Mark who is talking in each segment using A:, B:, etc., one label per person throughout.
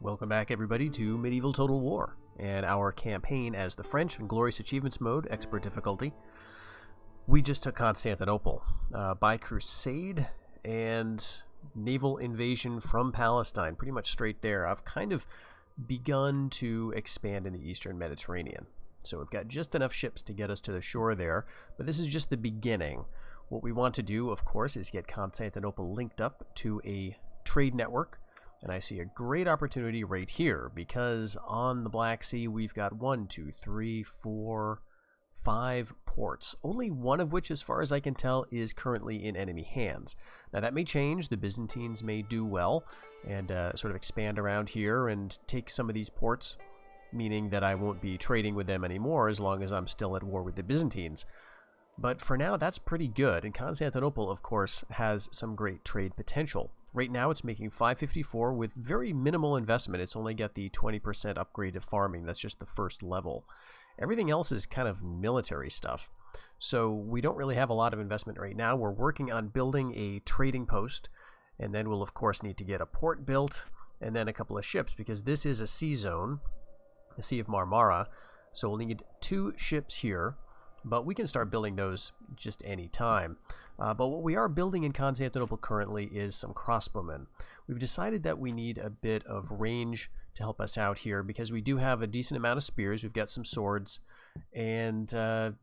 A: Welcome back, everybody, to Medieval Total War and our campaign as the French in Glorious Achievements mode, expert difficulty. We just took Constantinople by crusade and naval invasion from Palestine, pretty much straight there. I've kind of begun to expand in the Eastern Mediterranean. So we've got just enough ships to get us to the shore there, but this is just the beginning. What we want to do, of course, is get Constantinople linked up to a trade network. And I see a great opportunity right here because on the Black Sea we've got 1, 2, 3, 4, 5 ports, only one of which, as far as I can tell, is currently in enemy hands. Now that may change. The Byzantines may do well and sort of expand around here and take some of these ports, meaning that I won't be trading with them anymore as long as I'm still at war with the Byzantines. But for now, that's pretty good, and Constantinople, of course, has some great trade potential. Right now, it's making 554 with very minimal investment. It's only got the 20% upgrade to farming. That's just the first level. Everything else is kind of military stuff. So we don't really have a lot of investment right now. We're working on building a trading post, and then we'll, of course, need to get a port built and then a couple of ships, because this is a sea zone, the Sea of Marmara. So we'll need 2 ships here. But we can start building those just any time. But what we are building in Constantinople currently is some crossbowmen. We've decided that we need a bit of range to help us out here because we do have a decent amount of spears. We've got some swords, and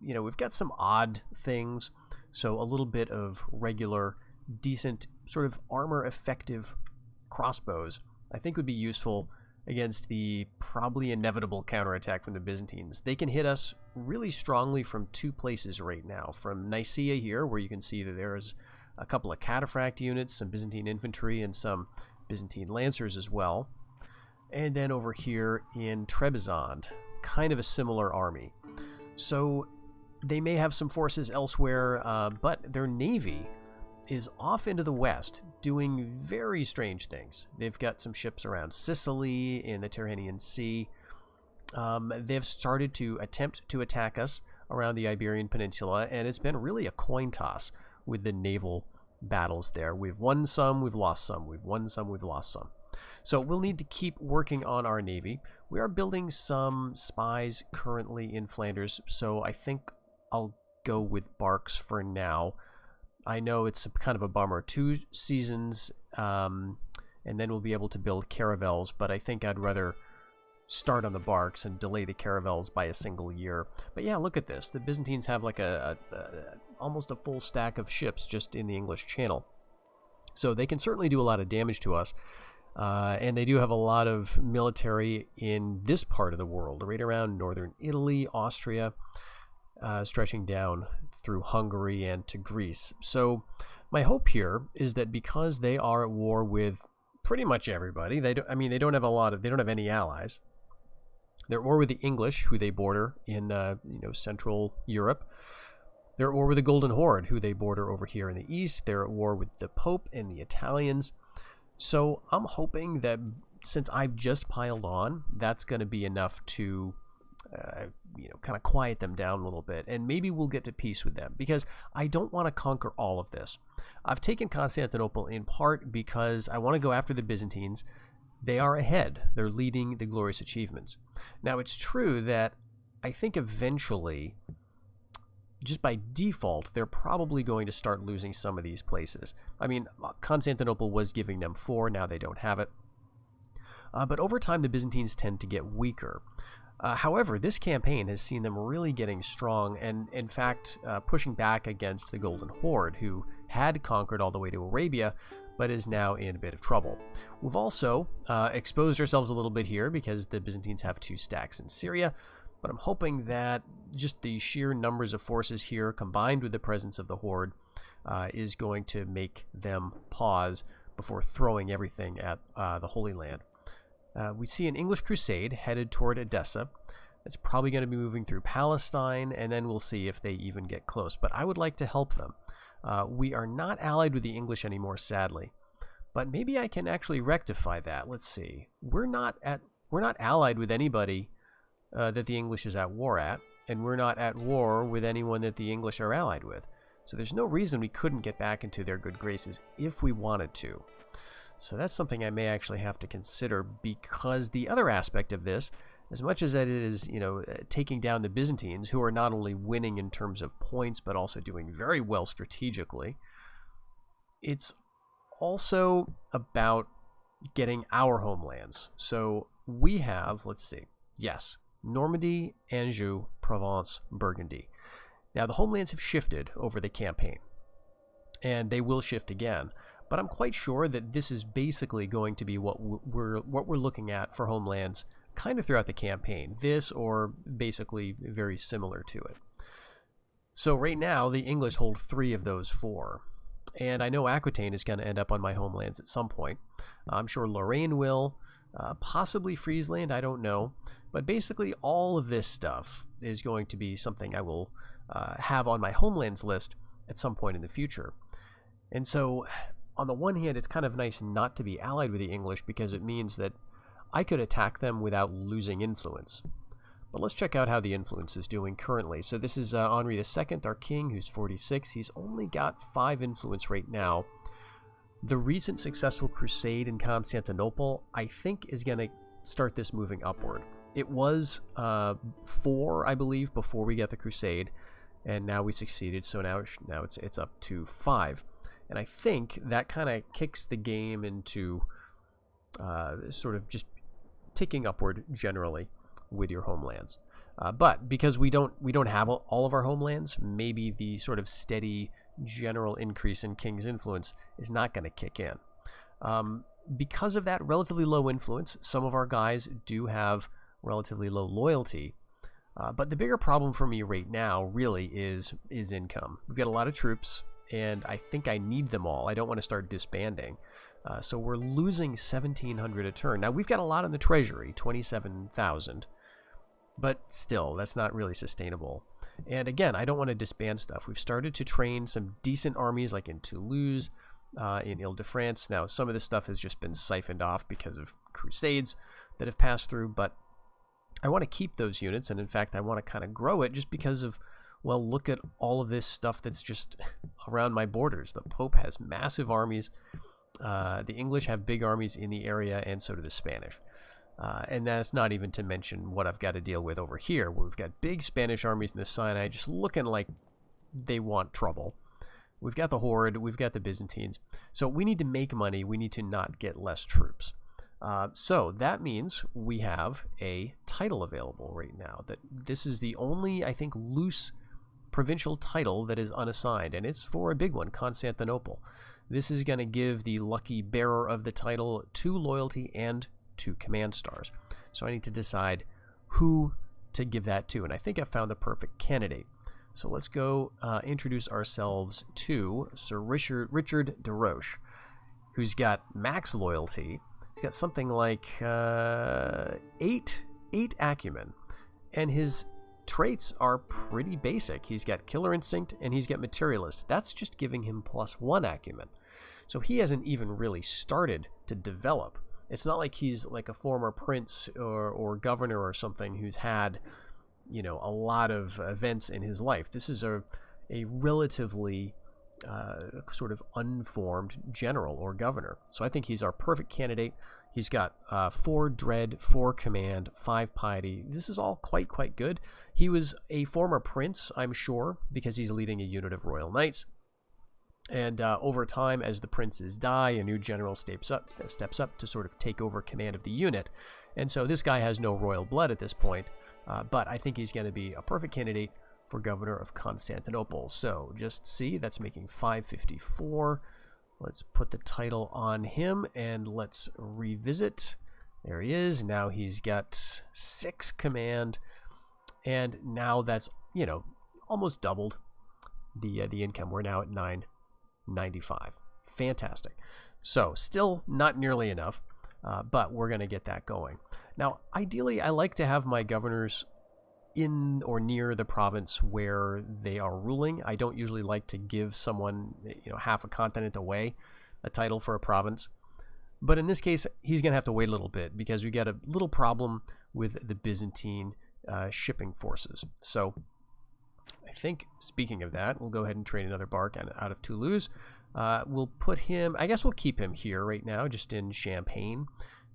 A: we've got some odd things. So a little bit of regular, decent, sort of armor-effective crossbows I think would be useful against the probably inevitable counterattack from the Byzantines. They can hit us really strongly from 2 places right now. From Nicaea here, where you can see that there's a couple of cataphract units, some Byzantine infantry, and some Byzantine lancers as well. And then over here in Trebizond, kind of a similar army. So they may have some forces elsewhere, but their navy is off into the west doing very strange things. They've got some ships around Sicily in the Tyrrhenian Sea. They've started to attempt to attack us around the Iberian Peninsula, and it's been really a coin toss with the naval battles there. We've won some, we've lost some. We've won some, we've lost some. So we'll need to keep working on our navy. We are building some spies currently in Flanders, so I think I'll go with barks for now. I know it's kind of a bummer. 2 seasons, and then we'll be able to build caravels, but I think I'd rather start on the barks and delay the caravels by a single year. But yeah, look at this. The Byzantines have like almost a full stack of ships just in the English Channel. So they can certainly do a lot of damage to us. And they do have a lot of military in this part of the world, right around northern Italy, Austria, stretching down through Hungary and to Greece. So my hope here is that because they are at war with pretty much everybody, they don't have any allies. They're at war with the English, who they border in Central Europe. They're at war with the Golden Horde, who they border over here in the east. They're at war with the Pope and the Italians. So I'm hoping that since I've just piled on, that's going to be enough to kind of quiet them down a little bit, and maybe we'll get to peace with them, because I don't want to conquer all of this. I've taken Constantinople in part because I want to go after the Byzantines. They are ahead. They're leading the glorious achievements. Now, it's true that I think eventually, just by default, they're probably going to start losing some of these places. I mean, Constantinople was giving them 4, now they don't have it. But over time, the Byzantines tend to get weaker. However, this campaign has seen them really getting strong and, in fact, pushing back against the Golden Horde, who had conquered all the way to Arabia, but is now in a bit of trouble. We've also exposed ourselves a little bit here because the Byzantines have 2 stacks in Syria, but I'm hoping that just the sheer numbers of forces here, combined with the presence of the Horde, is going to make them pause before throwing everything at the Holy Land. We see an English crusade headed toward Edessa. It's probably going to be moving through Palestine, and then we'll see if they even get close. But I would like to help them. We are not allied with the English anymore, sadly. But maybe I can actually rectify that. Let's see. We're not allied with anybody that the English is at war at, and we're not at war with anyone that the English are allied with. So there's no reason we couldn't get back into their good graces if we wanted to. So that's something I may actually have to consider, because the other aspect of this, as much as that it is, taking down the Byzantines, who are not only winning in terms of points, but also doing very well strategically, it's also about getting our homelands. So we have, let's see, yes, Normandy, Anjou, Provence, Burgundy. Now the homelands have shifted over the campaign, and they will shift again. But I'm quite sure that this is basically going to be what we're looking at for homelands kind of throughout the campaign. This, or basically very similar to it. So right now, the English hold 3 of those 4. And I know Aquitaine is going to end up on my homelands at some point. I'm sure Lorraine will, possibly Friesland, I don't know. But basically all of this stuff is going to be something I will have on my homelands list at some point in the future. And so, on the one hand, it's kind of nice not to be allied with the English, because it means that I could attack them without losing influence. But let's check out how the influence is doing currently. So this is Henri II, our king, who's 46. He's only got 5 influence right now. The recent successful crusade in Constantinople, I think, is going to start this moving upward. It was 4, I believe, before we got the crusade, and now we succeeded, so now it's up to 5. And I think that kind of kicks the game into sort of just ticking upward generally with your homelands. But because we don't have all of our homelands, maybe the sort of steady general increase in king's influence is not going to kick in. Because of that relatively low influence, some of our guys do have relatively low loyalty. But the bigger problem for me right now really is income. We've got a lot of troops, and I think I need them all. I don't want to start disbanding. So we're losing 1,700 a turn. Now, we've got a lot in the treasury, 27,000. But still, that's not really sustainable. And again, I don't want to disband stuff. We've started to train some decent armies, like in Toulouse, in Ile-de-France. Now, some of this stuff has just been siphoned off because of crusades that have passed through, but I want to keep those units, and in fact, I want to kind of grow it just because of, well, look at all of this stuff that's just around my borders. The Pope has massive armies. The English have big armies in the area, and so do the Spanish. And that's not even to mention what I've got to deal with over here, where we've got big Spanish armies in the Sinai just looking like they want trouble. We've got the Horde, we've got the Byzantines. So we need to make money, we need to not get less troops. So that means we have a title available right now. That this is the only, I think, loose provincial title that is unassigned, and it's for a big one, Constantinople. This is going to give the lucky bearer of the title 2 loyalty and 2 command stars. So I need to decide who to give that to, and I think I found the perfect candidate. So let's go introduce ourselves to Sir Richard de Roche, who's got max loyalty. He's got something like 8 acumen, and his traits are pretty basic. He's got killer instinct and he's got materialist. That's just giving him +1 acumen. So he hasn't even really started to develop. It's not like he's like a former prince or governor or something who's had, a lot of events in his life. This is a relatively sort of unformed general or governor. So I think he's our perfect candidate. He's got 4 dread, 4 command, 5 piety. This is all quite good. He was a former prince, I'm sure, because he's leading a unit of royal knights. And over time, as the princes die, a new general steps up to sort of take over command of the unit. And so this guy has no royal blood at this point, but I think he's going to be a perfect candidate for governor of Constantinople. So just see, that's making 554. Let's put the title on him, and let's revisit. There he is. Now he's got 6 command, and now that's, almost doubled the income. We're now at 995. Fantastic. So still not nearly enough, but we're going to get that going. Now, ideally, I like to have my governors in or near the province where they are ruling. I don't usually like to give someone, half a continent away, a title for a province. But in this case, he's going to have to wait a little bit because we got a little problem with the Byzantine shipping forces. So I think, speaking of that, we'll go ahead and train another bark out of Toulouse. We'll put him, I guess we'll keep him here right now, just in Champagne,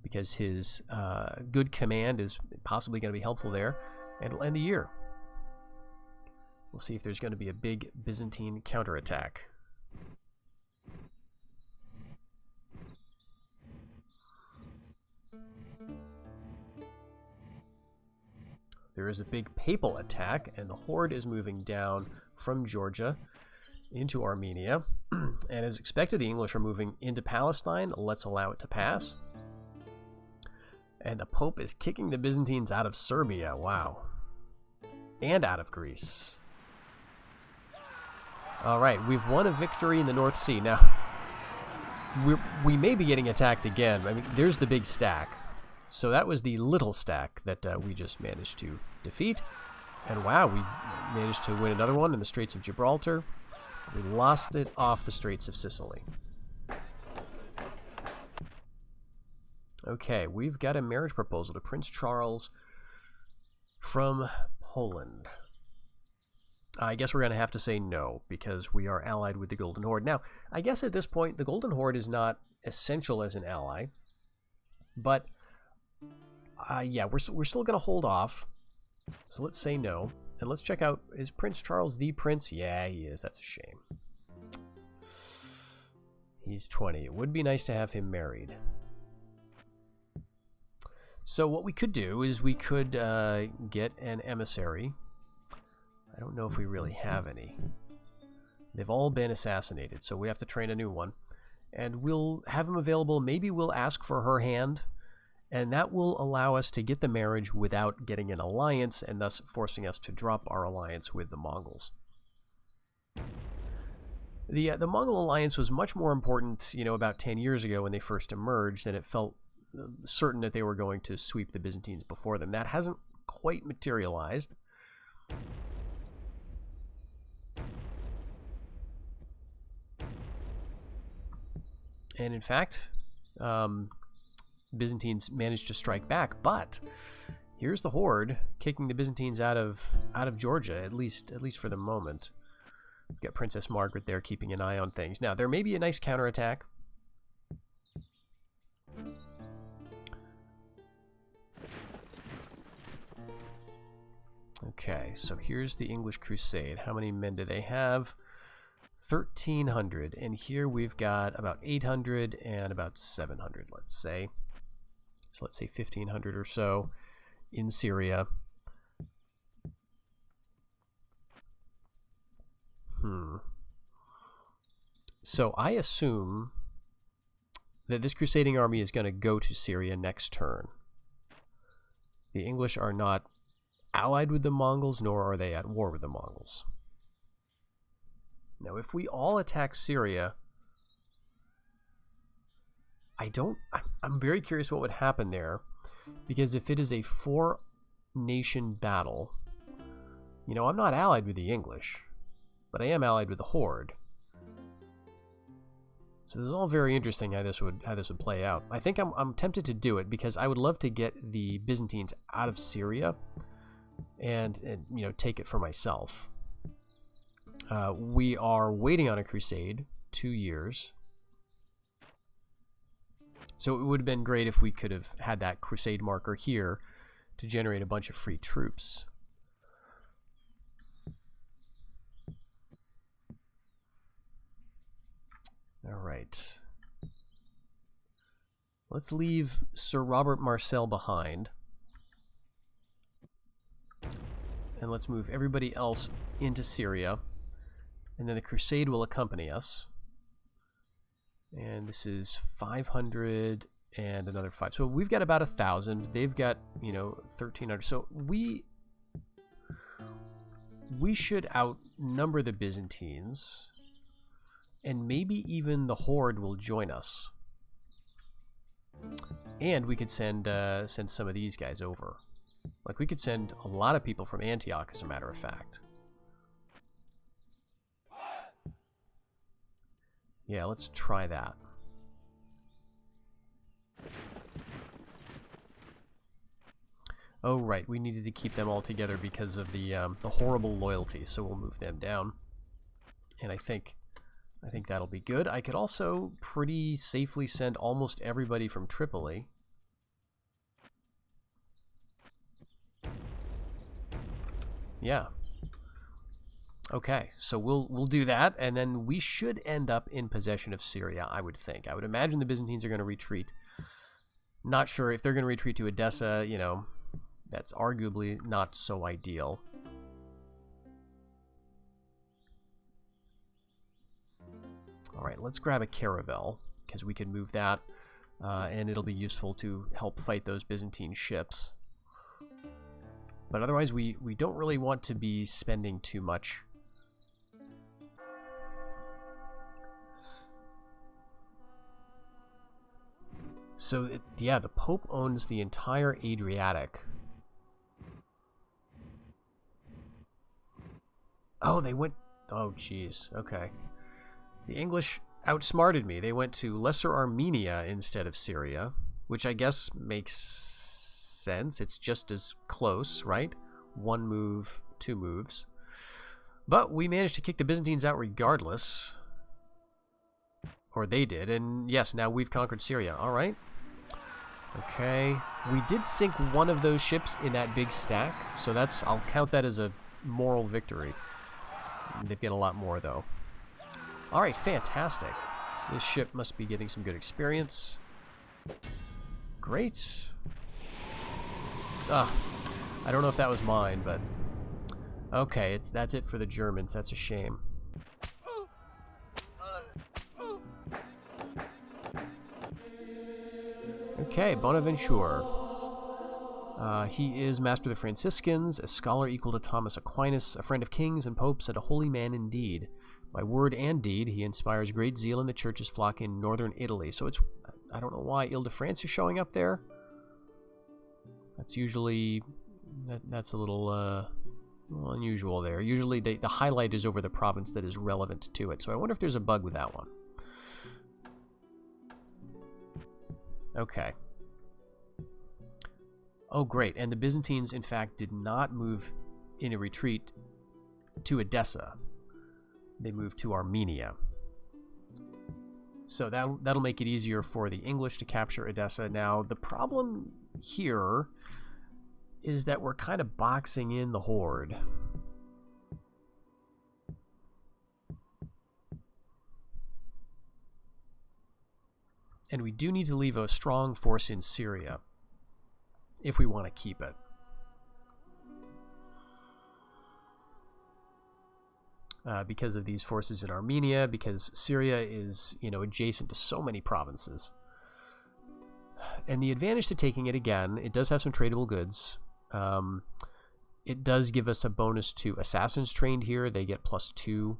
A: because his good command is possibly going to be helpful there. And it'll end the year. We'll see if there's going to be a big Byzantine counterattack. There is a big papal attack, and the horde is moving down from Georgia into Armenia. And as expected, the English are moving into Palestine. Let's allow it to pass. And the Pope is kicking the Byzantines out of Serbia. Wow. And out of Greece. All right, we've won a victory in the North Sea. Now, we may be getting attacked again. I mean, there's the big stack. So that was the little stack that we just managed to defeat. And wow, we managed to win another one in the Straits of Gibraltar. We lost it off the Straits of Sicily. Okay, we've got a marriage proposal to Prince Charles from Poland. I guess we're going to have to say no, because we are allied with the Golden Horde. Now, I guess at this point, the Golden Horde is not essential as an ally. But, yeah, we're still going to hold off. So let's say no. And let's check out, is Prince Charles the prince? Yeah, he is. That's a shame. He's 20. It would be nice to have him married. So what we could do is we could get an emissary. I don't know if we really have any. They've all been assassinated, so we have to train a new one. And we'll have him available. Maybe we'll ask for her hand. And that will allow us to get the marriage without getting an alliance, and thus forcing us to drop our alliance with the Mongols. The Mongol alliance was much more important, you know, about 10 years ago when they first emerged, and it felt certain that they were going to sweep the Byzantines before them. That hasn't quite materialized. And in fact, Byzantines managed to strike back, but here's the horde kicking the Byzantines out of Georgia, at least for the moment. We've got Princess Margaret there keeping an eye on things. Now, there may be a nice counterattack. Okay, so here's the English Crusade. How many men do they have? 1,300, and here we've got about 800 and about 700, let's say. So let's say 1,500 or so in Syria. So I assume that this crusading army is going to go to Syria next turn. The English are not allied with the Mongols, nor are they at war with the Mongols. Now, if we all attack Syria, I'm very curious what would happen there, because if it is a 4-nation battle, you know, I'm not allied with the English, but I am allied with the Horde. So this is all very interesting how this would play out. I think I'm tempted to do it because I would love to get the Byzantines out of Syria and you know, take it for myself. We are waiting on a crusade, 2 years. So it would have been great if we could have had that crusade marker here to generate a bunch of free troops. All right. Let's leave Sir Robert Marcel behind. And let's move everybody else into Syria. And then the crusade will accompany us. And this is 500 and another 5. So we've got about 1,000. They've got, you know, 1,300. So we should outnumber the Byzantines. And maybe even the Horde will join us. And we could send some of these guys over. Like, we could send a lot of people from Antioch, as a matter of fact. Yeah, let's try that. Oh, right, we needed to keep them all together because of the horrible loyalty, so we'll move them down. And I think I think that'll be good. I could also pretty safely send almost everybody from Tripoli. Yeah. Okay, so we'll do that, and then we should end up in possession of Syria, I would think. I would imagine the Byzantines are going to retreat. Not sure if they're going to retreat to Edessa, you know, that's arguably not so ideal. All right, let's grab a caravel, because we can move that, and it'll be useful to help fight those Byzantine ships. But otherwise, we don't really want to be spending too much. So, yeah, the Pope owns the entire Adriatic. Oh, they went... Oh, jeez. Okay. The English outsmarted me. They went to Lesser Armenia instead of Syria, which I guess makes sense. It's just as close, right? 1 move, 2 moves. But we managed to kick the Byzantines out regardless. Or they did, and yes, now we've conquered Syria. All right. Okay. We did sink one of those ships in that big stack, so that's, I'll count that as a moral victory. They've got a lot more, though. All right, fantastic. This ship must be getting some good experience. Great. I don't know if that was mine, but... Okay, that's it for the Germans. That's a shame. Okay, Bonaventure. He is master of the Franciscans, a scholar equal to Thomas Aquinas, a friend of kings and popes, and a holy man indeed. By word and deed, he inspires great zeal in the church's flock in northern Italy. So it's, I don't know why Ile-de-France is showing up there. That's usually, that's a little unusual there. Usually the highlight is over the province that is relevant to it. So I wonder if there's a bug with that one. Okay. Oh, great. And the Byzantines, in fact, did not move in a retreat to Edessa. They moved to Armenia. So that'll make it easier for the English to capture Edessa. Now, the problem here is that we're kind of boxing in the horde. And we do need to leave a strong force in Syria if we want to keep it. Because of these forces in Armenia, because Syria is, you know, adjacent to so many provinces. And the advantage to taking it, again, it does have some tradable goods. It does give us a bonus to assassins trained here. They get +2.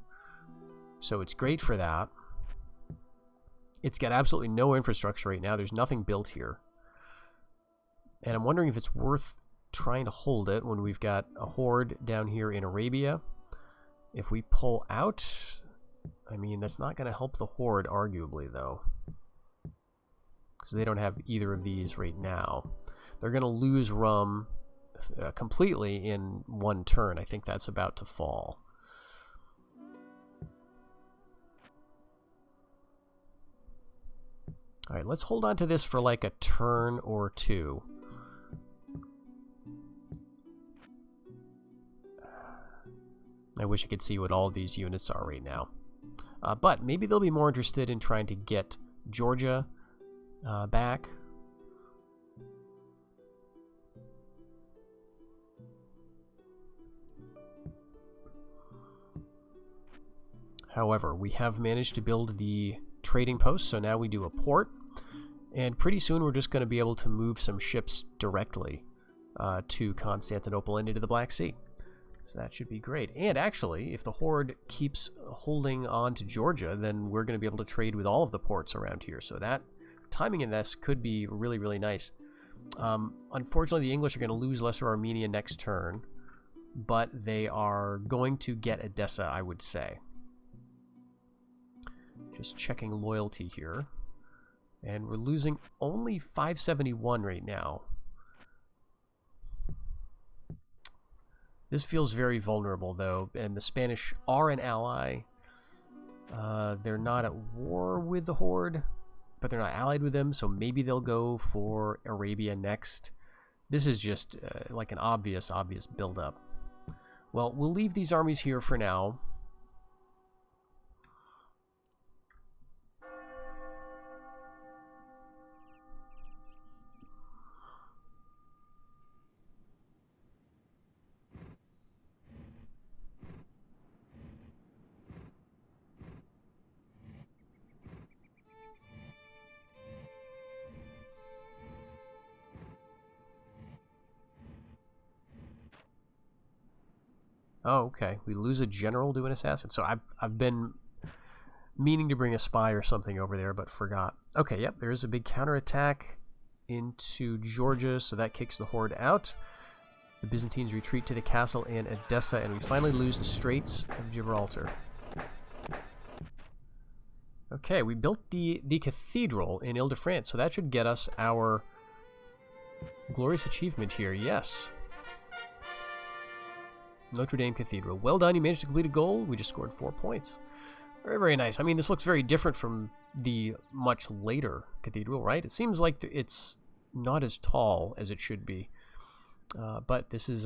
A: So it's great for that. It's got absolutely no infrastructure right now. There's nothing built here. And I'm wondering if it's worth trying to hold it when we've got a horde down here in Arabia. If we pull out, I mean, that's not going to help the horde, arguably, though. Because they don't have either of these right now. They're going to lose Rum completely in 1 turn. I think that's about to fall. All right, let's hold on to this for like a turn or 2. I wish I could see what all these units are right now. But maybe they'll be more interested in trying to get Georgia back. However, we have managed to build the trading post, so now we do a port. And pretty soon we're just going to be able to move some ships directly to Constantinople and into the Black Sea. So that should be great. And actually, if the horde keeps holding on to Georgia, then we're going to be able to trade with all of the ports around here. So that timing in this could be really, really nice. Unfortunately, the English are going to lose Lesser Armenia next turn, but they are going to get Edessa, I would say. Just checking loyalty here. And we're losing only 571 right now. This feels very vulnerable, though, and the Spanish are an ally. They're not at war with the Horde, but they're not allied with them, so maybe they'll go for Arabia next. This is just like an obvious build-up. Well, we'll leave these armies here for now. Oh, okay. We lose a general to an assassin. So I've been meaning to bring a spy or something over there, but forgot. Okay, yep, there's a big counterattack into Georgia, so that kicks the Horde out. The Byzantines retreat to the castle in Edessa, and we finally lose the Straits of Gibraltar. Okay, we built the cathedral in Ile-de-France, so that should get us our glorious achievement here, yes. Notre Dame Cathedral. Well done, you managed to complete a goal. We just scored 4 points. Very, very nice. I mean, this looks very different from the much later cathedral, right? It seems like it's not as tall as it should be. But this is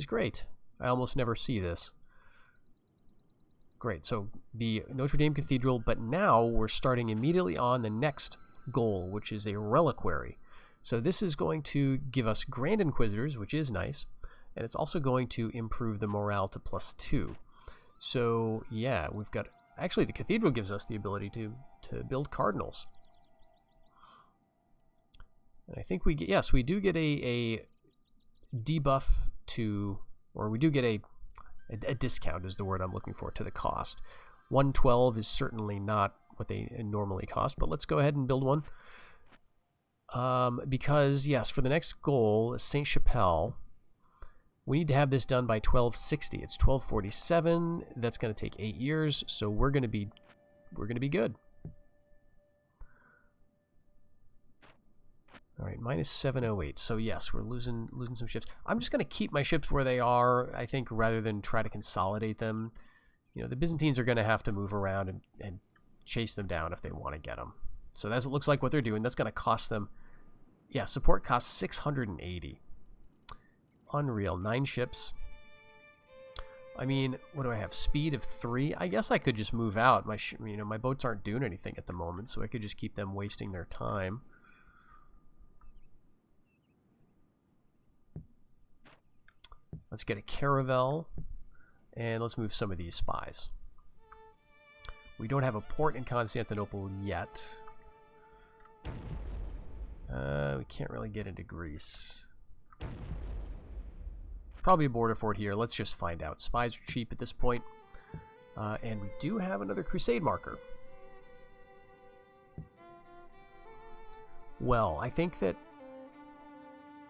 A: great. I almost never see this. Great, so the Notre Dame Cathedral, but now we're starting immediately on the next goal, which is a reliquary. So this is going to give us Grand Inquisitors, which is nice. And it's also going to improve the morale to +2. So, yeah, we've got... Actually, the cathedral gives us the ability to build cardinals. And I think we get... Yes, we do get a debuff to... Or we do get a discount is the word I'm looking for, to the cost. 112 is certainly not what they normally cost, but let's go ahead and build one. Because, yes, for the next goal, Saint-Chapelle... We need to have this done by 1260. It's 1247. That's going to take 8 years, so we're going to be good. All right, minus 708. So yes, we're losing some ships. I'm just going to keep my ships where they are, I think, rather than try to consolidate them. You know, the Byzantines are going to have to move around and chase them down if they want to get them. So that's, it looks like what they're doing. That's going to cost them. Yeah, support costs 680. Unreal. 9 ships. I mean, what do I have? Speed of 3? I guess I could just move out. My boats aren't doing anything at the moment, so I could just keep them wasting their time. Let's get a caravel, and let's move some of these spies. We don't have a port in Constantinople yet. We can't really get into Greece. Probably a border fort here. Let's just find out. Spies are cheap at this point. And we do have another crusade marker. Well, I think that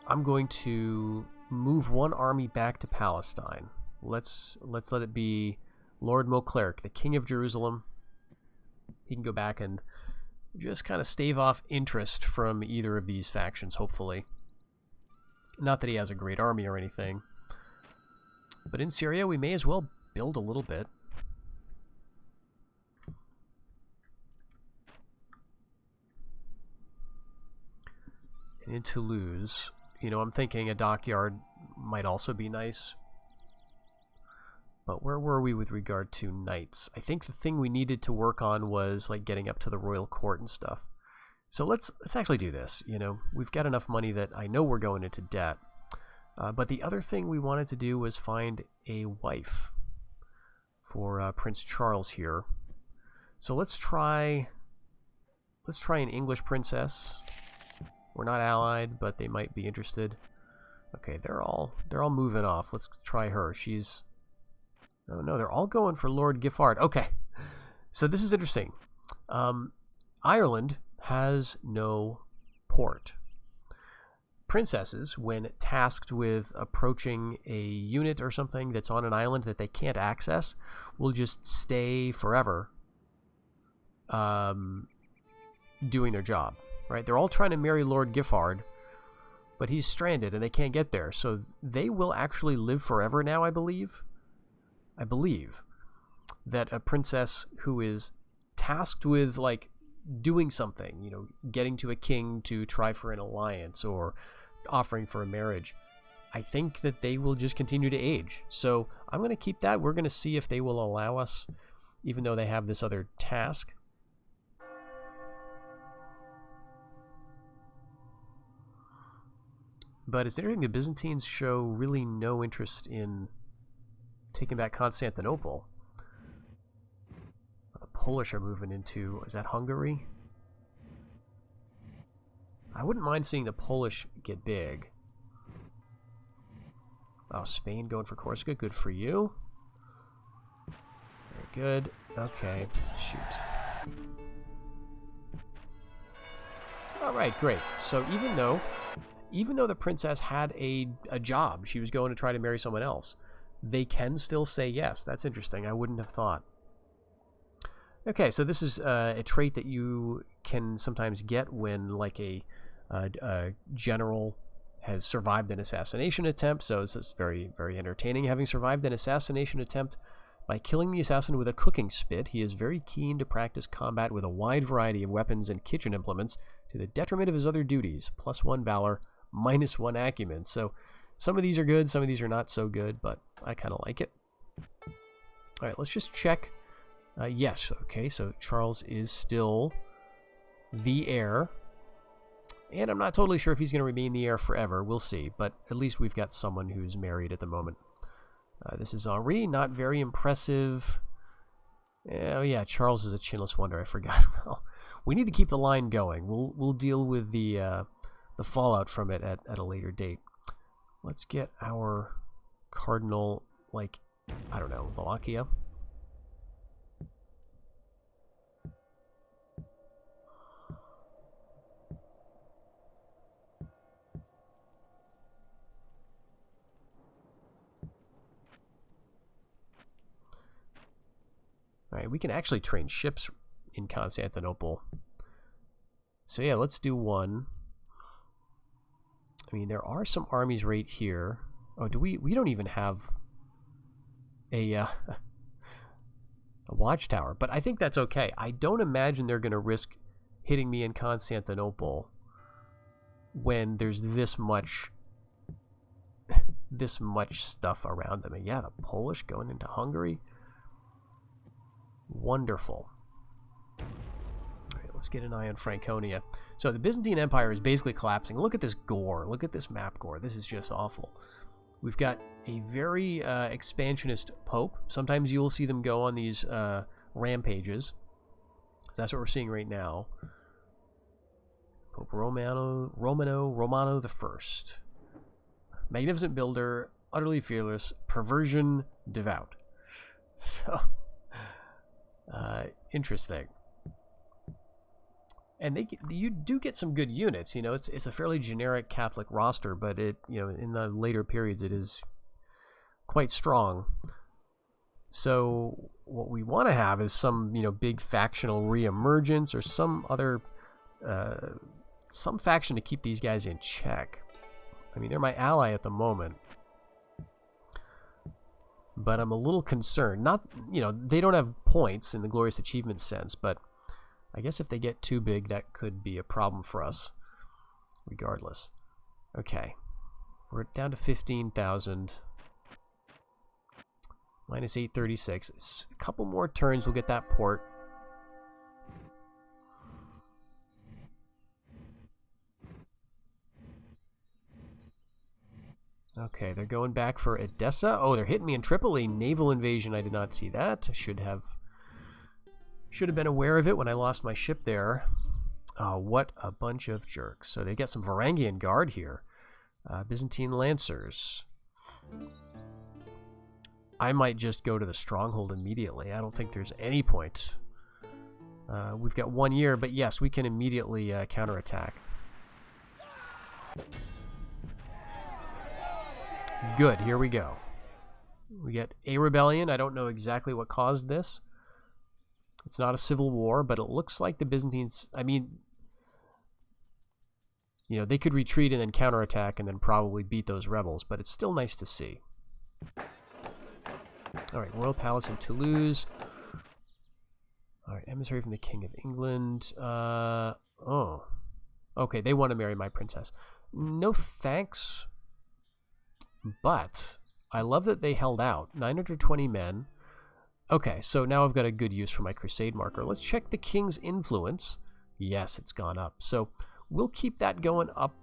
A: I'm going to move one army back to Palestine. Let's let it be Lord Mauclerc, the King of Jerusalem. He can go back and just kind of stave off interest from either of these factions, hopefully. Not that he has a great army or anything. But in Syria, we may as well build a little bit. And in Toulouse, you know, I'm thinking a dockyard might also be nice. But where were we with regard to knights? I think the thing we needed to work on was like getting up to the royal court and stuff. So let's actually do this. You know, we've got enough money that I know we're going into debt. But the other thing we wanted to do was find a wife for Prince Charles here. So let's try an English princess. We're not allied, but they might be interested. Okay, they're all moving off. Let's try her. She's... Oh no, they're all going for Lord Giffard. Okay, so this is interesting. Ireland has no port. Princesses, when tasked with approaching a unit or something that's on an island that they can't access, will just stay forever doing their job, right? They're all trying to marry Lord Giffard, but he's stranded and they can't get there. So they will actually live forever now, I believe. that a princess who is tasked with, like, doing something, you know, getting to a king to try for an alliance or offering for a marriage, I think that they will just continue to age. So I'm going to keep that. We're going to see if they will allow us, even though they have this other task. But it's interesting, the Byzantines show really no interest in taking back Constantinople. The Polish are moving into, is that Hungary? I wouldn't mind seeing the Polish get big. Oh, Spain going for Corsica, good for you. Very good. Okay, shoot. Alright, great. So even though the princess had a job, she was going to try to marry someone else, they can still say yes. That's interesting. I wouldn't have thought. Okay, so this is a trait that you can sometimes get when, like, a general has survived an assassination attempt. So this is very, very entertaining. Having survived an assassination attempt by killing the assassin with a cooking spit, he is very keen to practice combat with a wide variety of weapons and kitchen implements to the detriment of his other duties. +1 valor, -1 acumen. So some of these are good, some of these are not so good, but I kind of like it. All right, let's just check. Yes, okay, so Charles is still the heir. And I'm not totally sure if he's going to remain the heir forever. We'll see, but at least we've got someone who's married at the moment. This is Henri, not very impressive. Oh yeah, Charles is a chinless wonder, I forgot. Well, we need to keep the line going. We'll deal with the fallout from it at a later date. Let's get our cardinal, like, I don't know, Wallachia. All right, we can actually train ships in Constantinople. So yeah, let's do one. I mean, there are some armies right here. Oh, do we don't even have a watchtower, but I think that's okay. I don't imagine they're going to risk hitting me in Constantinople when there's this much stuff around them. And yeah, the Polish going into Hungary. Wonderful. All right, let's get an eye on Franconia. So the Byzantine Empire is basically collapsing. Look at this gore. Look at this map gore. This is just awful. We've got a very expansionist pope. Sometimes you will see them go on these rampages. That's what we're seeing right now. Pope Romano the First. Magnificent builder, utterly fearless, perversion, devout. So, interesting. And you do get some good units. You know, it's a fairly generic Catholic roster, but it, you know, in the later periods it is quite strong. So what we want to have is some, you know, big factional reemergence or some other some faction to keep these guys in check. I mean, they're my ally at the moment, but I'm a little concerned. Not, you know, they don't have points in the glorious achievement sense, but I guess if they get too big, that could be a problem for us, regardless. Okay, we're down to 15,000. Minus 836. It's a couple more turns, we'll get that port. Okay, they're going back for Edessa. Oh, they're hitting me in Tripoli. Naval invasion, I did not see that. Should have been aware of it when I lost my ship there. What a bunch of jerks. So they get some Varangian Guard here. Byzantine Lancers. I might just go to the stronghold immediately. I don't think there's any point. We've got 1 year, but yes, we can immediately counterattack. Good, here we go. We get a rebellion. I don't know exactly what caused this. It's not a civil war, but it looks like the Byzantines, I mean, you know, they could retreat and then counterattack and then probably beat those rebels, but it's still nice to see. All right, Royal Palace in Toulouse. Alright, emissary from the King of England. Oh. Okay, they want to marry my princess. No thanks. But I love that they held out. 920 men. Okay, so now I've got a good use for my crusade marker. Let's check the king's influence. Yes, it's gone up. So we'll keep that going up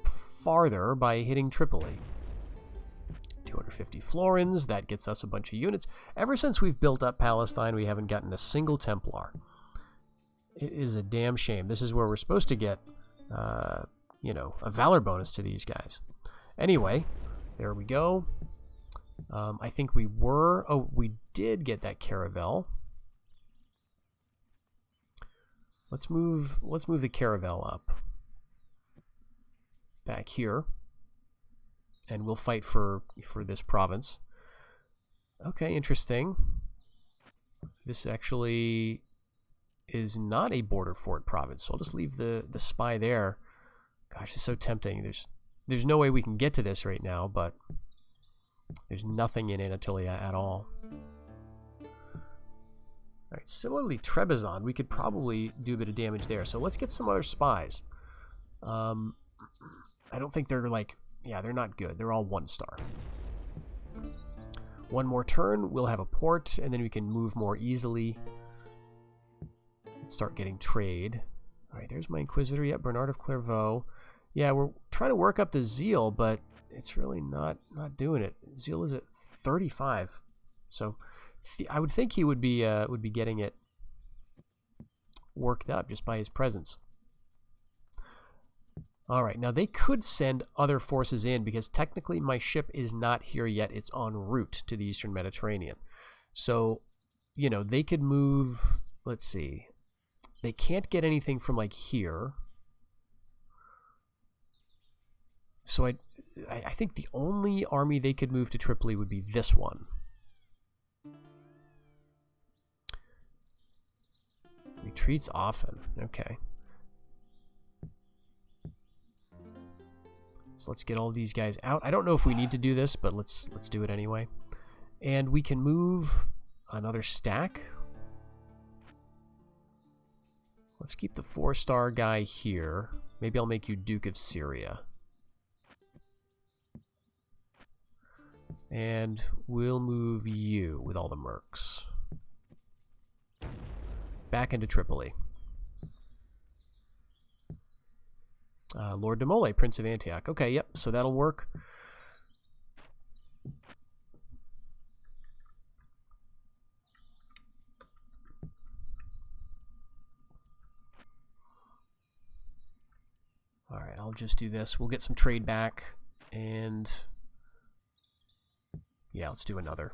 A: farther by hitting Tripoli. 250 florins. That gets us a bunch of units. Ever since we've built up Palestine, we haven't gotten a single Templar. It is a damn shame. This is where we're supposed to get, you know, a valor bonus to these guys. Anyway, there we go. I think we were... Oh, we did get that caravel. Let's move the caravel up. Back here. And we'll fight for this province. Okay, interesting. This actually is not a border fort province, so I'll just leave the spy there. Gosh, it's so tempting. There's no way we can get to this right now, but there's nothing in Anatolia at all. Alright, similarly, Trebizond, we could probably do a bit of damage there. So let's get some other spies. I don't think they're like... Yeah, they're not good. They're all 1-star. One more turn, we'll have a port, and then we can move more easily. Start getting trade. Alright, there's my Inquisitor. Yep, Bernard of Clairvaux. Yeah, we're trying to work up the zeal, but it's really not doing it. Zeal is at 35. So I would think he would be getting it worked up just by his presence. Alright, now they could send other forces in because technically my ship is not here yet. It's en route to the Eastern Mediterranean. So, you know, they could move, let's see. They can't get anything from like here. So I think the only army they could move to Tripoli would be this one. Retreats often. Okay. So let's get all these guys out. I don't know if we need to do this, but let's do it anyway. And we can move another stack. Let's keep the 4-star guy here. Maybe I'll make you Duke of Syria. And we'll move you with all the mercs. Back into Tripoli. Lord de Mole, Prince of Antioch. Okay, yep, so that'll work. Alright, I'll just do this. We'll get some trade back, and... yeah, let's do another.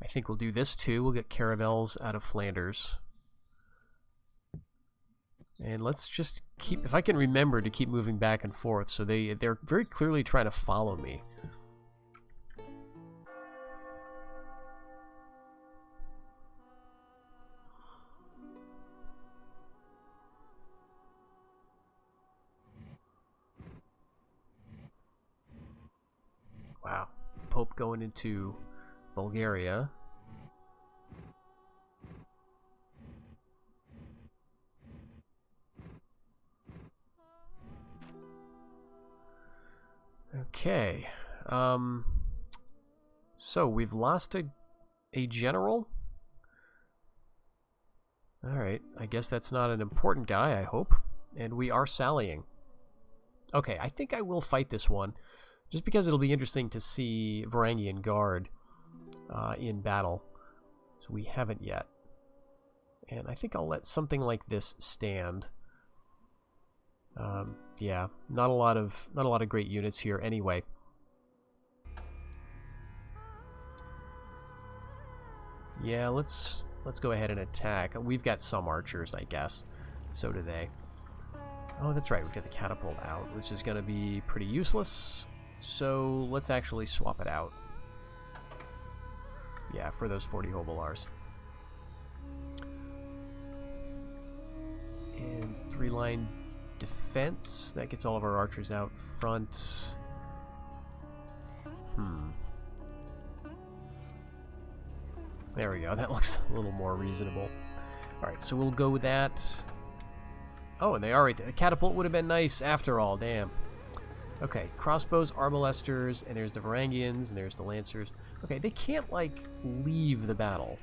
A: I think we'll do this too. We'll get caravels out of Flanders. And let's just keep... if I can remember to keep moving back and forth. So they're very clearly trying to follow me. Wow. Pope going into Bulgaria. Okay. So we've lost a general. Alright, I guess that's not an important guy, I hope. And we are sallying. Okay, I think I will fight this one. Just because it'll be interesting to see Varangian Guard in battle. So we haven't yet. And I think I'll let something like this stand. Yeah, not a lot of great units here anyway. Yeah, let's go ahead and attack. We've got some archers, I guess. So do they. Oh, that's right. We've got the catapult out, which is going to be pretty useless. So let's actually swap it out. Yeah, for those 40 hobolars. And 3-line defense. That gets all of our archers out front. There we go. That looks a little more reasonable. Alright, so we'll go with that. Oh, and they are right there. The catapult would have been nice after all. Damn. Okay, crossbows, arbalesters, and there's the Varangians, and there's the Lancers. Okay, they can't, like, leave the battle.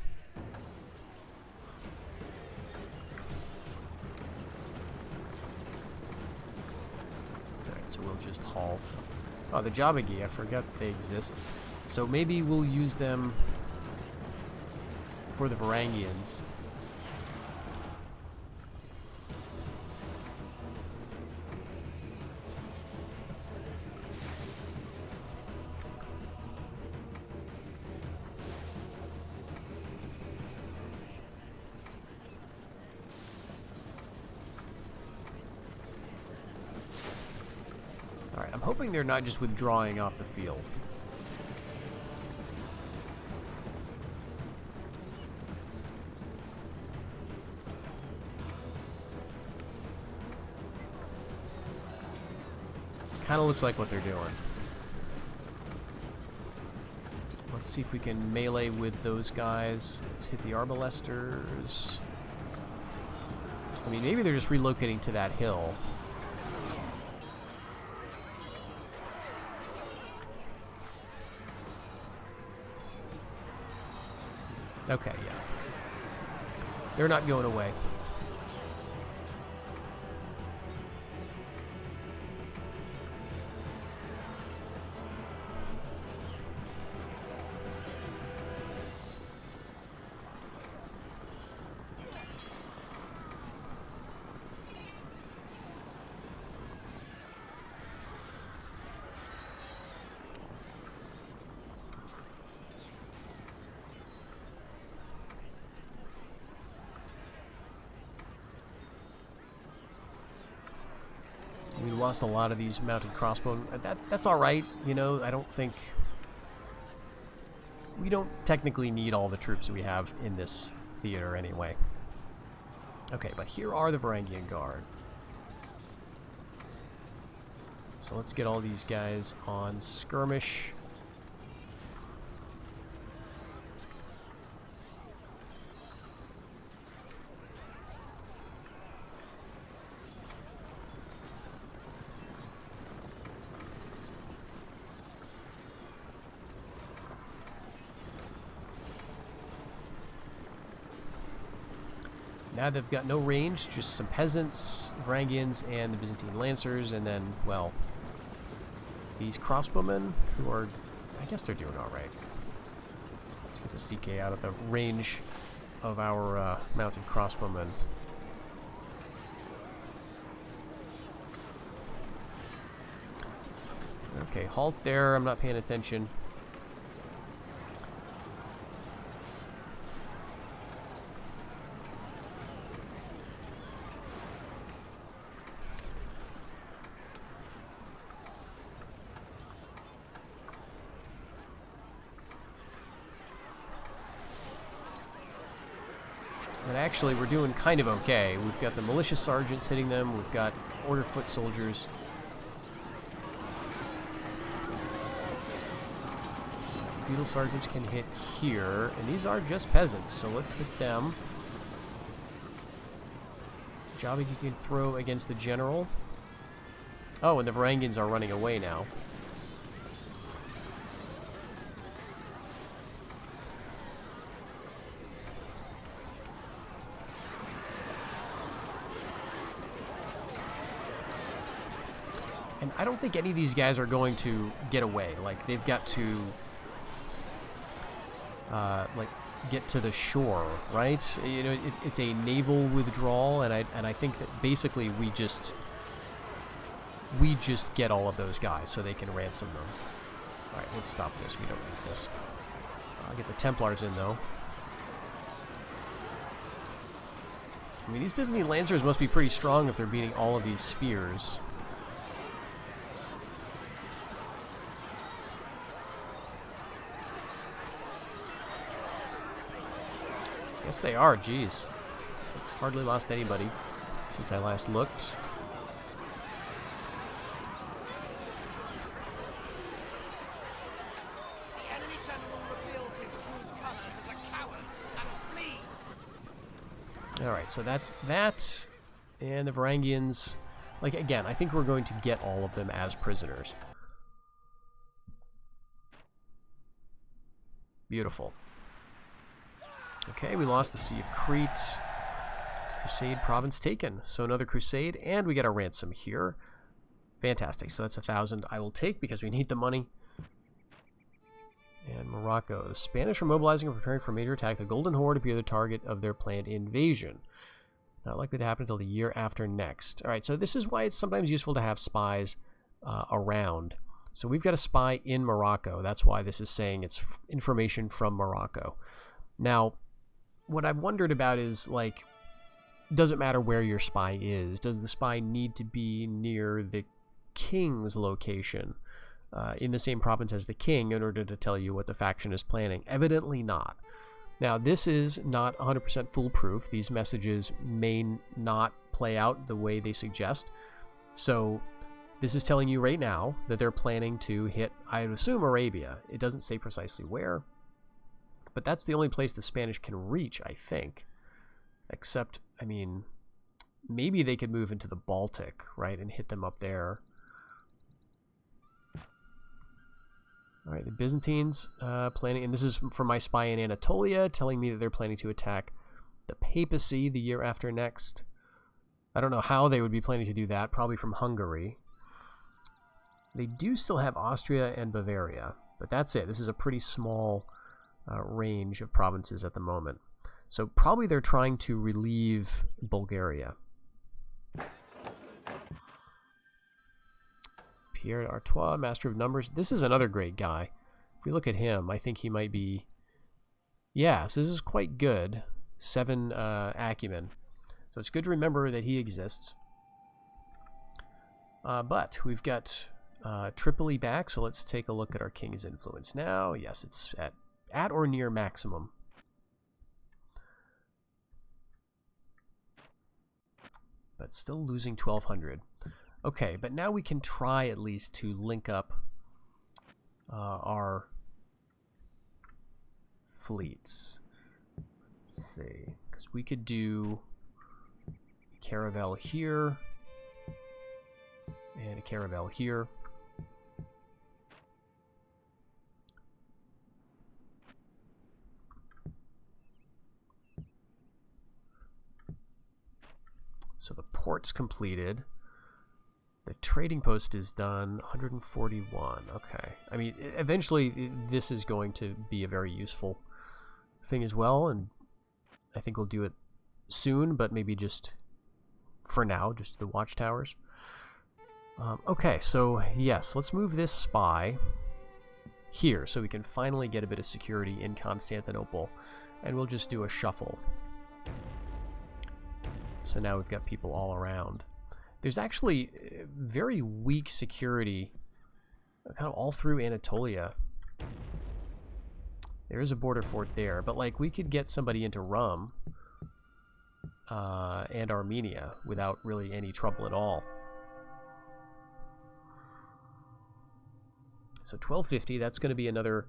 A: Alright, so we'll just halt. Oh, the Jabagi, I forgot they exist. So maybe we'll use them for the Varangians. Alright, I'm hoping they're not just withdrawing off the field. Kind of looks like what they're doing. Let's see if we can melee with those guys. Let's hit the arbalesters. I mean, maybe they're just relocating to that hill. Okay, yeah. They're not going away. We lost a lot of these mounted crossbow. That's all right, you know. I don't think we don't technically need all the troops we have in this theater anyway. Okay, but here are the Varangian Guard. So let's get all these guys on skirmish. Now they've got no range, just some peasants, Varangians, and the Byzantine Lancers, and then, well, these crossbowmen, who are, I guess they're doing alright. Let's get the CK out of the range of our mounted crossbowmen. Okay, halt there, I'm not paying attention. And actually, we're doing kind of okay. We've got the militia sergeants hitting them. We've got order foot soldiers. Feudal sergeants can hit here. And these are just peasants, so let's hit them. Jabagi can throw against the general. Oh, and the Varangians are running away now. And I don't think any of these guys are going to get away. Like, they've got to, like, get to the shore, right? You know, it's a naval withdrawal, and I think that basically we just get all of those guys so they can ransom them. All right, let's stop this. We don't need this. I'll get the Templars in, though. I mean, these Byzantine Lancers must be pretty strong if they're beating all of these spears. Yes, they are. Jeez. Hardly lost anybody since I last looked.
B: The enemy general reveals his true colors as a coward.
A: so that's that. And the Varangians, like, again, I think we're going to get all of them as prisoners. Beautiful. Okay, we lost the Sea of Crete. Crusade province taken. So another crusade, and we get a ransom here. Fantastic. So that's 1,000 I will take because we need the money. And Morocco. The Spanish are mobilizing and preparing for a major attack. The Golden Horde appear the target of their planned invasion. Not likely to happen until the year after next. All right, so this is why it's sometimes useful to have spies around. So we've got a spy in Morocco. That's why this is saying it's information from Morocco. Now, what I've wondered about is, like, does it matter where your spy is? Does the spy need to be near the king's location in the same province as the king in order to tell you what the faction is planning? Evidently not. Now, this is not 100% foolproof. These messages may not play out the way they suggest. So this is telling you right now that they're planning to hit, I would assume, Arabia. It doesn't say precisely where, but that's the only place the Spanish can reach, I think. Except, I mean, maybe they could move into the Baltic, right, and hit them up there. All right, the Byzantines planning, and this is from my spy in Anatolia, telling me that they're planning to attack the papacy the year after next. I don't know how they would be planning to do that, probably from Hungary. They do still have Austria and Bavaria, but that's it. This is a pretty small range of provinces at the moment. So probably they're trying to relieve Bulgaria. Pierre d'Artois, Master of Numbers. This is another great guy. If we look at him, I think he might be... Yeah, so this is quite good. 7 acumen. So it's good to remember that he exists. But we've got Tripoli back, so let's take a look at our king's influence now. Yes, it's at or near maximum. But still losing 1,200. Okay, but now we can try at least to link up our fleets. Let's see, because we could do a caravel here and a caravel here. So the port's completed. The trading post is done, 141. Okay. I mean, eventually this is going to be a very useful thing as well, and I think we'll do it soon, but maybe just for now, just the watchtowers. Okay, so yes, let's move this spy here so we can finally get a bit of security in Constantinople, and we'll just do a shuffle. So now we've got people all around. There's actually very weak security kind of all through Anatolia. There is a border fort there, but like we could get somebody into Rum and Armenia without really any trouble at all. So 1250, that's going to be another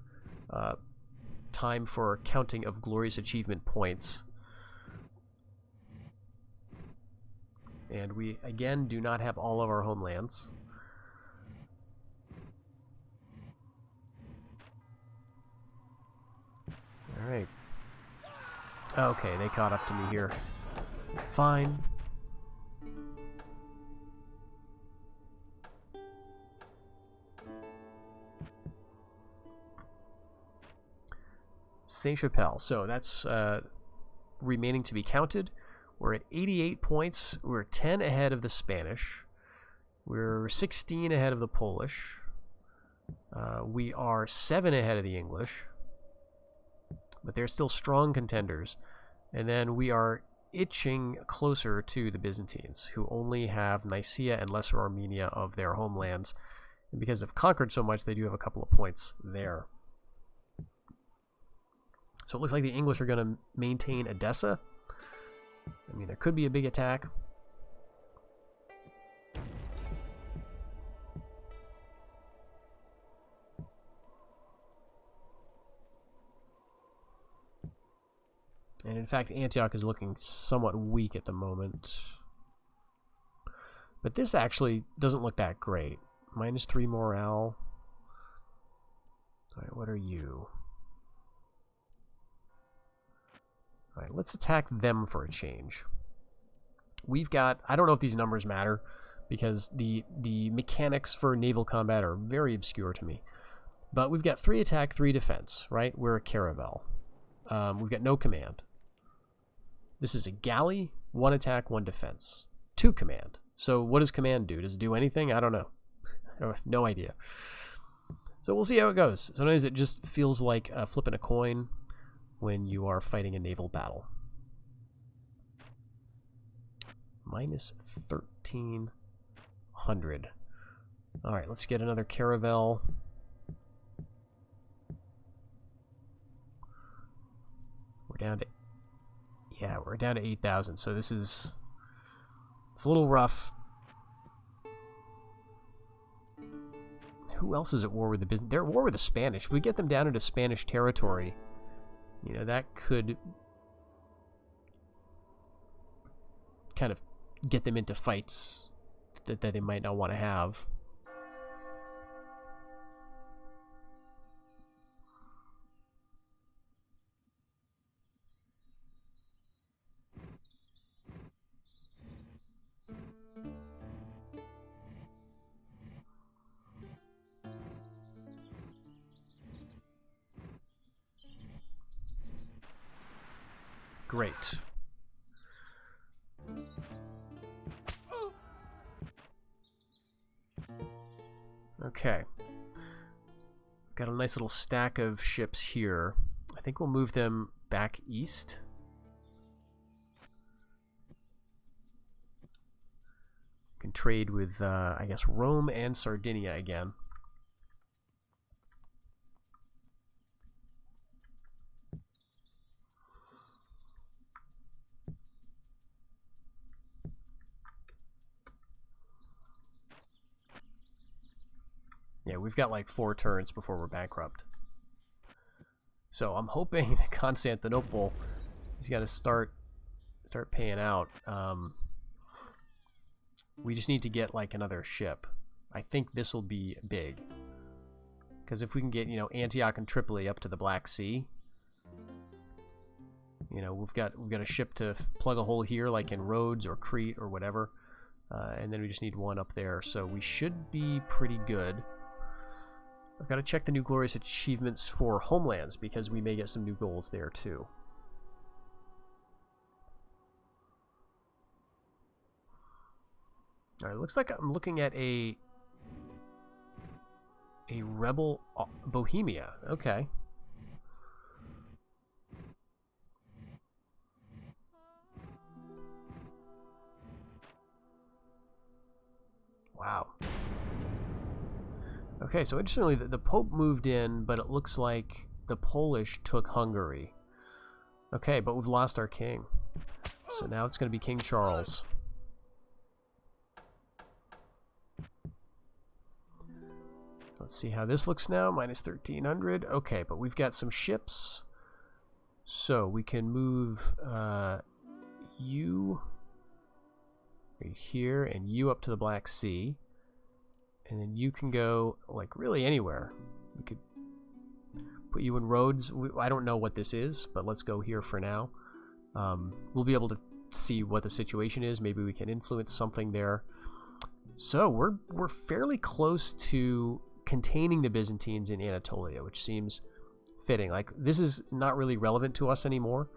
A: time for counting of glorious achievement points. And we, again, do not have all of our homelands. Alright. Okay, they caught up to me here. Fine. Saint-Chapelle. So that's remaining to be counted. We're at 88 points. We're 10 ahead of the Spanish. We're 16 ahead of the Polish. We are 7 ahead of the English. But they're still strong contenders. And then we are itching closer to the Byzantines, who only have Nicaea and Lesser Armenia of their homelands. And because they've conquered so much, they do have a couple of points there. So it looks like the English are going to maintain Edessa. I mean, there could be a big attack. And in In fact, Antioch is looking somewhat weak at the moment. But this actually doesn't look that great. -3 morale. Alright, what are you? Alright, let's attack them for a change. We've got... I don't know if these numbers matter, because the mechanics for naval combat are very obscure to me. But we've got 3 attack, 3 defense, right? We're a caravel. We've got no command. This is a galley, 1 attack, 1 defense. 2 command. So what does command do? Does it do anything? I don't know. I have no idea. So we'll see how it goes. Sometimes it just feels like flipping a coin when you are fighting a naval battle. -1300. Alright, let's get another caravel. We're down to... yeah, we're down to 8,000, so this is... it's a little rough. Who else is at war with the Byzantine? They're at war with the Spanish. If we get them down into Spanish territory, you know, that could kind of get them into fights that they might not want to have. Great. Okay. Got a nice little stack of ships here. I think we'll move them back east. Can trade with, I guess, Rome and Sardinia again. Yeah, we've got like 4 turns before we're bankrupt. So I'm hoping that Constantinople is got to start paying out. We just need to get like another ship. I think this will be big. Because if we can get, you know, Antioch and Tripoli up to the Black Sea, you know, we've got a ship to plug a hole here, like in Rhodes or Crete or whatever, and then we just need one up there. So we should be pretty good. I've got to check the new glorious achievements for homelands, because we may get some new goals there too. All right, looks like I'm looking at a rebel Bohemia. Okay. Wow. Okay, so interestingly, the Pope moved in, but it looks like the Polish took Hungary. Okay, but we've lost our king. So now it's going to be King Charles. Let's see how this looks now. -1300. Okay, but we've got some ships. So we can move you right here and you up to the Black Sea. And then you can go, like, really anywhere. We could put you in Rhodes. I don't know what this is, but let's go here for now. We'll be able to see what the situation is. Maybe we can influence something there. So we're fairly close to containing the Byzantines in Anatolia, which seems fitting. Like, this is not really relevant to us anymore,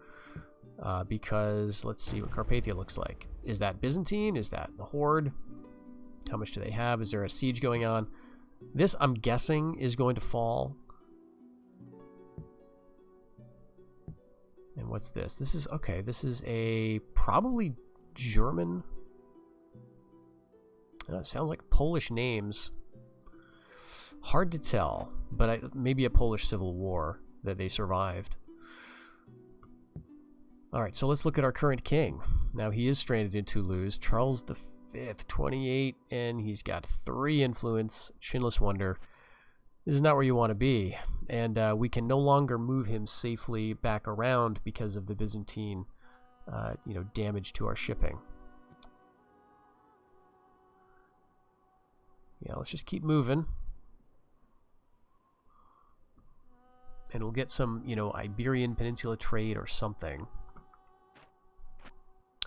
A: because let's see what Carpathia looks like. Is that Byzantine? Is that the Horde? How much do they have? Is there a siege going on? This, I'm guessing, is going to fall. And what's this? This is, okay, this is a probably German. It sounds like Polish names. Hard to tell, but maybe a Polish civil war that they survived. All right, so let's look at our current king. Now, he is stranded in Toulouse. Charles V, 28, and he's got 3 influence. Chinless Wonder. This is not where you want to be. And we can no longer move him safely back around because of the Byzantine, damage to our shipping. Yeah, let's just keep moving. And we'll get some, Iberian Peninsula trade or something.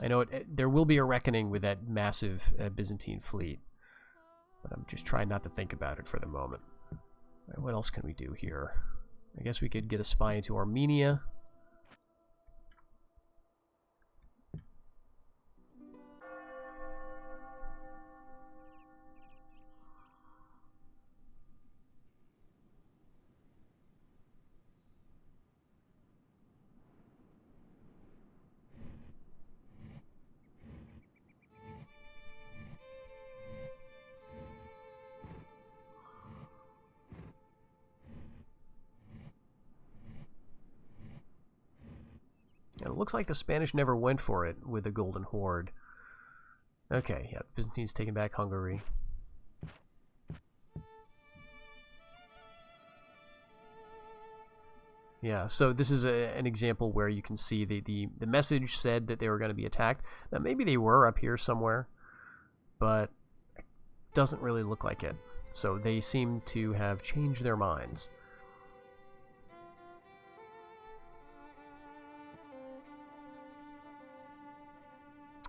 A: I know there will be a reckoning with that massive Byzantine fleet. But I'm just trying not to think about it for the moment. Right, what else can we do here? I guess we could get a spy into Armenia. And it looks like the Spanish never went for it with the Golden Horde. Okay, yeah, Byzantine's taking back Hungary. Yeah, so this is an example where you can see the message said that they were going to be attacked. Now, maybe they were up here somewhere, but it doesn't really look like it. So they seem to have changed their minds.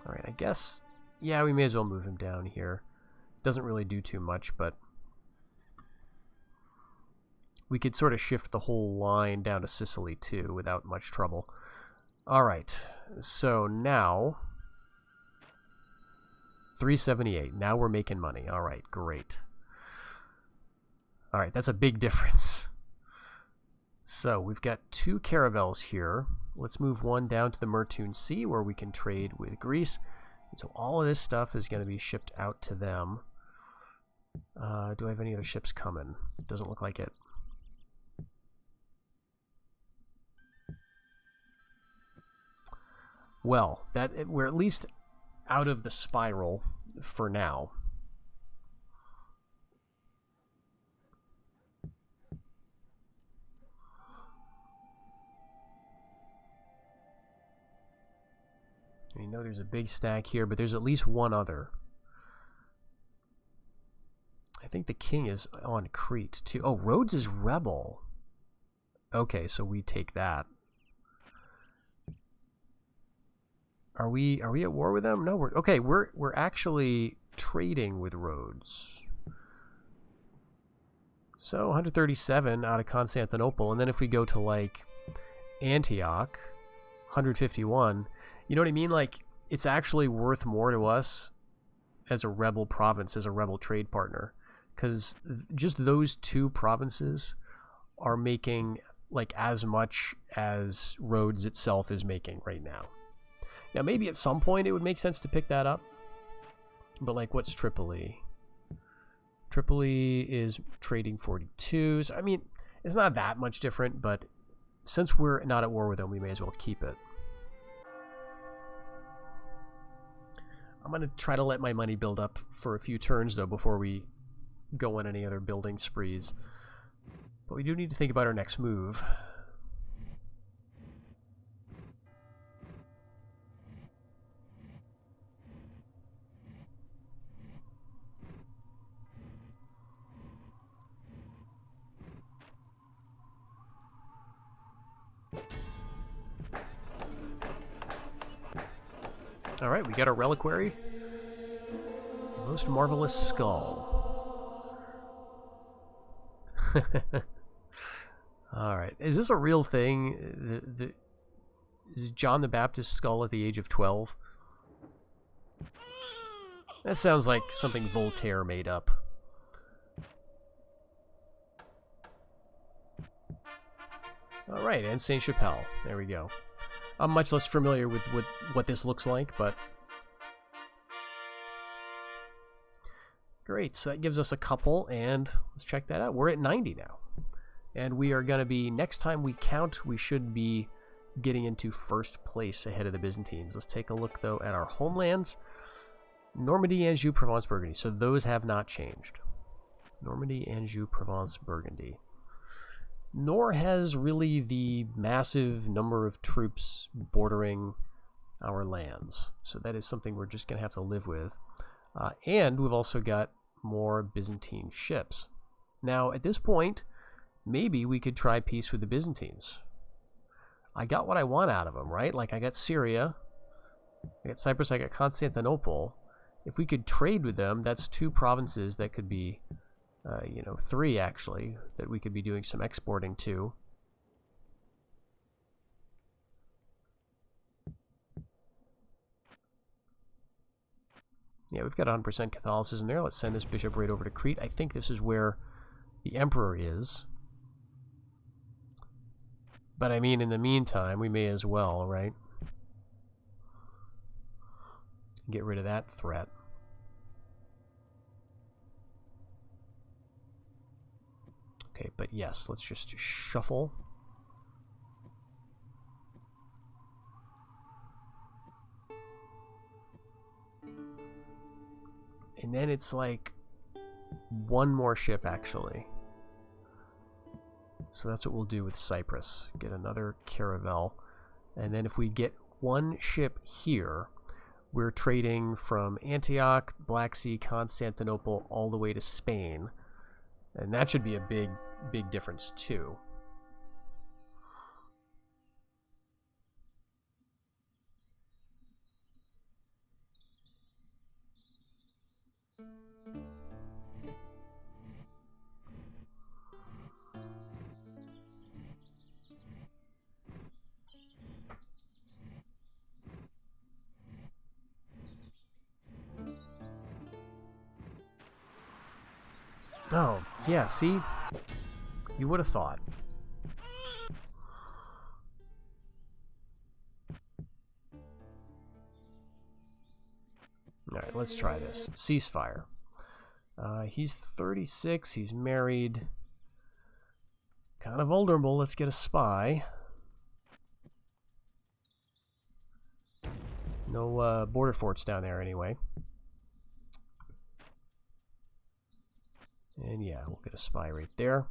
A: Alright, I guess, yeah, we may as well move him down here. Doesn't really do too much, but we could sort of shift the whole line down to Sicily, too, without much trouble. Alright, so now, 378. Now we're making money. Alright, great. Alright, that's a big difference. So, we've got 2 caravels here. Let's move one down to the Mertun Sea, where we can trade with Greece. And so all of this stuff is going to be shipped out to them. Do I have any other ships coming? It doesn't look like it. Well, we're at least out of the spiral for now. I know there's a big stack here, but there's at least one other. I think the king is on Crete, too. Oh, Rhodes is rebel. Okay, so we take that. Are we at war with them? No, we're actually trading with Rhodes. So 137 out of Constantinople, and then if we go to like Antioch, 151. You know what I mean? Like, it's actually worth more to us as a rebel province, as a rebel trade partner. Because just those 2 provinces are making, like, as much as Rhodes itself is making right now. Now, maybe at some point it would make sense to pick that up. But, like, what's Tripoli? Tripoli is trading 42. So, I mean, it's not that much different, but since we're not at war with them, we may as well keep it. I'm going to try to let my money build up for a few turns, though, before we go on any other building sprees. But we do need to think about our next move. Alright, we got our reliquary. Most marvelous skull. Alright, is this a real thing? Is John the Baptist's skull at the age of 12? That sounds like something Voltaire made up. Alright, and Saint-Chapelle. There we go. I'm much less familiar with what this looks like, but... Great, so that gives us a couple, and let's check that out. We're at 90 now. And we are going to be, next time we count, we should be getting into first place ahead of the Byzantines. Let's take a look, though, at our homelands. Normandy, Anjou, Provence, Burgundy. So those have not changed. Normandy, Anjou, Provence, Burgundy. Nor has really the massive number of troops bordering our lands. So that is something we're just going to have to live with. And we've also got more Byzantine ships. Now, at this point, maybe we could try peace with the Byzantines. I got what I want out of them, right? Like, I got Syria, I got Cyprus, I got Constantinople. If we could trade with them, that's 2 provinces that could be, 3 actually, that we could be doing some exporting to. Yeah, we've got 100% Catholicism there. Let's send this bishop right over to Crete. I think this is where the emperor is. But I mean, in the meantime, we may as well, right? Get rid of that threat. Okay, but yes, let's just shuffle. And then it's like 1 more ship, actually. So that's what we'll do with Cyprus. Get another caravel. And then if we get 1 ship here, we're trading from Antioch, Black Sea, Constantinople, all the way to Spain. And that should be a big, big difference, too. Oh, yeah, see? You would have thought. Alright, let's try this. Ceasefire. He's 36, he's married. Kind of vulnerable, let's get a spy. No border forts down there anyway. And yeah, we'll get a spy right there.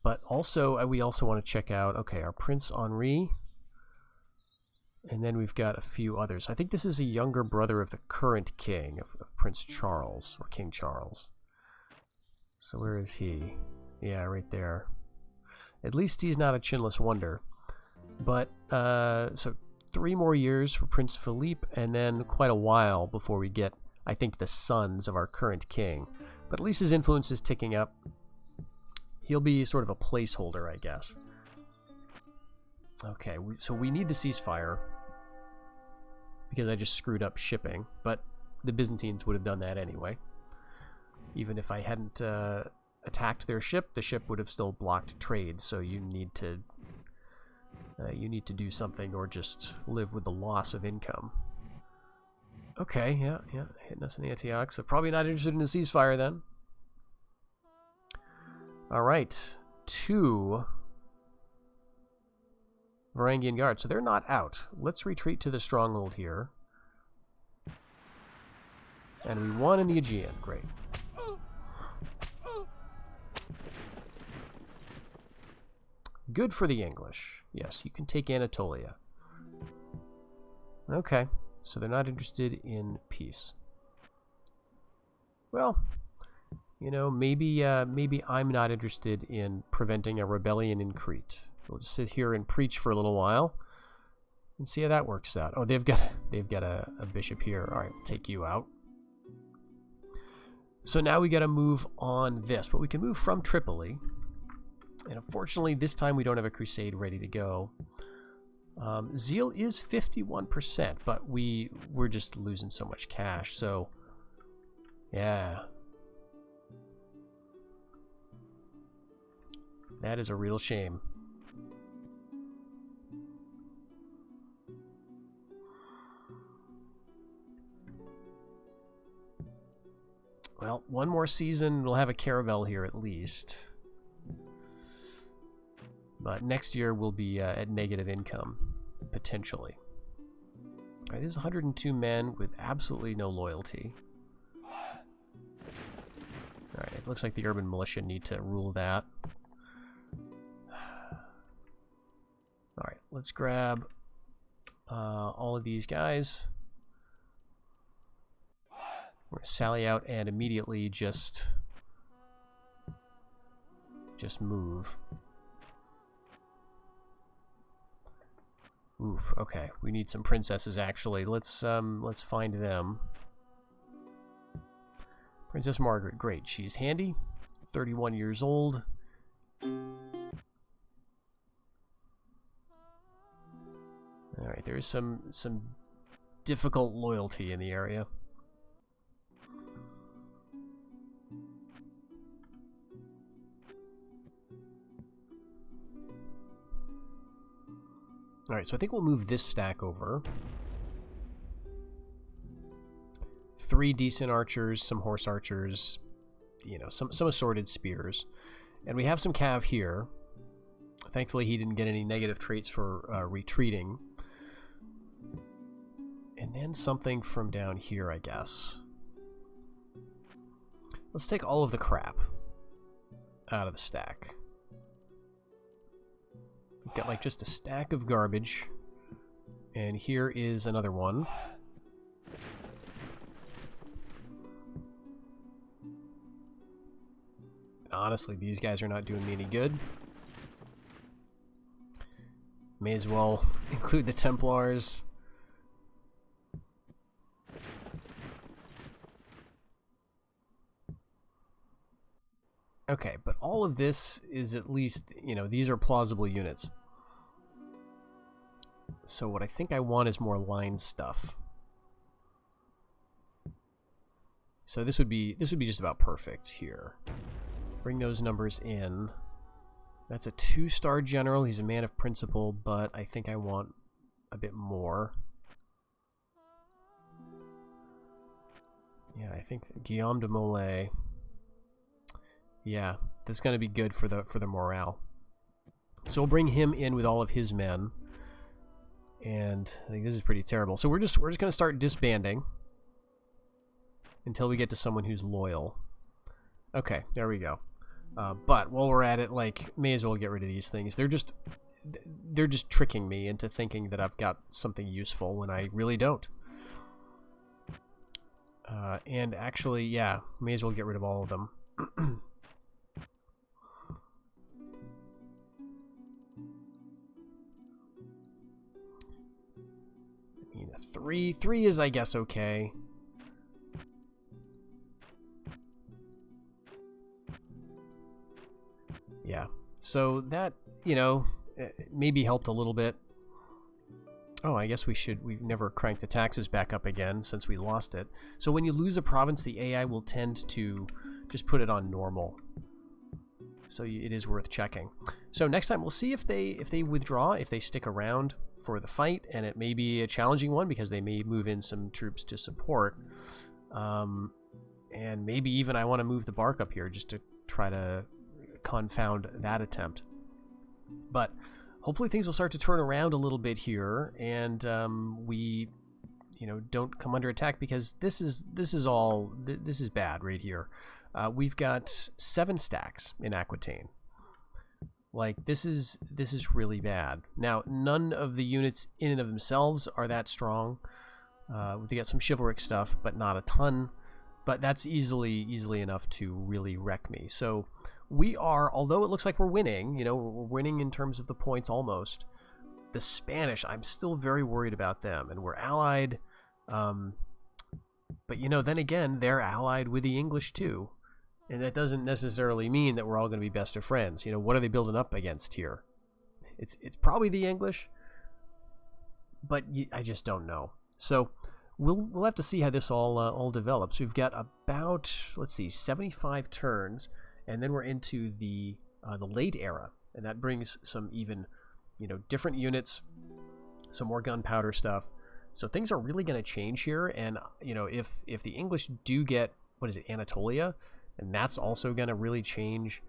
A: But also, we also want to check out, okay, our Prince Henri. And then we've got a few others. I think this is a younger brother of the current king, of Prince Charles, or King Charles. So where is he? Yeah, right there. At least he's not a chinless wonder. But, so 3 more years for Prince Philippe, and then quite a while before we get, I think, the sons of our current king. But at least his influence is ticking up. He'll be sort of a placeholder, I guess. Okay, so we need the ceasefire, because I just screwed up shipping, but the Byzantines would have done that anyway. Even if I hadn't attacked their ship, the ship would have still blocked trade, so you need to do something or just live with the loss of income. Okay, yeah, hitting us in Antioch, so probably not interested in a ceasefire then. Alright, 2 Varangian Guards, so they're not out. Let's retreat to the stronghold here. And we won in the Aegean, great. Good for the English. Yes, you can take Anatolia. Okay, so they're not interested in peace. Well, you know, maybe I'm not interested in preventing a rebellion in Crete. We'll just sit here and preach for a little while and see how that works out. Oh, they've got a bishop here. All right, we'll take you out. So now we got to move on this, but we can move from Tripoli. And unfortunately, this time we don't have a crusade ready to go. Zeal is 51%, but we're just losing so much cash. So, yeah. That is a real shame. Well, 1 more season, we'll have a caravel here at least. But next year we'll be at negative income, potentially. All right, there's 102 men with absolutely no loyalty. Alright, it looks like the urban militia need to rule that. Alright, let's grab all of these guys. We're going to sally out and immediately just move. Oof, okay. We need some princesses, actually. Let's find them. Princess Margaret, great. She's handy. 31 years old. Alright, there's some difficult loyalty in the area. Alright, so I think we'll move this stack over. 3 decent archers, some horse archers, you know, some assorted spears. And we have some cav here. Thankfully, he didn't get any negative traits for retreating. And then something from down here, I guess. Let's take all of the crap out of the stack. We've got like just a stack of garbage. And here is another one. Honestly, these guys are not doing me any good. May as well include the Templars. Okay, but all of this is at least, you know, these are plausible units. So what I think I want is more line stuff. So this would be just about perfect here. Bring those numbers in. That's a 2-star general. He's a man of principle, but I think I want a bit more. Yeah, I think Guillaume de Molay. Yeah, that's going to be good for the morale. So we'll bring him in with all of his men. And I think this is pretty terrible. So we're just going to start disbanding until we get to someone who's loyal. Okay, there we go. But while we're at it, like, may as well get rid of these things. They're just tricking me into thinking that I've got something useful when I really don't. And actually, yeah, may as well get rid of all of them. I mean, a 3 is, I guess, okay. Yeah, so that, you know, maybe helped a little bit. Oh, I guess we've never cranked the taxes back up again since we lost it. So when you lose a province, the AI will tend to just put it on normal. So it is worth checking. So next time we'll see if they withdraw, if they stick around for the fight, and it may be a challenging one because they may move in some troops to support. And maybe even I want to move the bark up here just to try to confound that attempt. But hopefully things will start to turn around a little bit here, and we, you know, don't come under attack, because this is bad right here. We've got 7 stacks in Aquitaine. Like, this is really bad. Now, none of the units in and of themselves are that strong. They got some chivalric stuff, but not a ton. But that's easily enough to really wreck me. So we are, although it looks like we're winning, you know, we're winning in terms of the points almost. The Spanish, I'm still very worried about them, and we're allied. But, you know, then again, they're allied with the English too. And that doesn't necessarily mean that we're all going to be best of friends. You know, what are they building up against here? It's probably the English, but I just don't know. So we'll have to see how this all develops. We've got about, let's see, 75 turns, and then we're into the late era, and that brings some even, you know, different units, some more gunpowder stuff. So things are really going to change here, and you know, if the English do get, what is it, Anatolia, and that's also going to really change,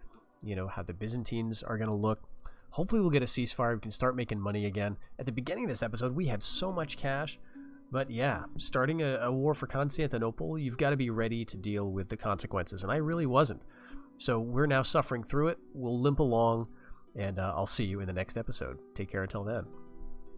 A: you know, how the Byzantines are going to look. Hopefully we'll get a ceasefire. We can start making money again. At the beginning of this episode, we had so much cash. But yeah, starting a war for Constantinople, you've got to be ready to deal with the consequences, and I really wasn't. So we're now suffering through it. We'll limp along, and I'll see you in the next episode. Take care until then.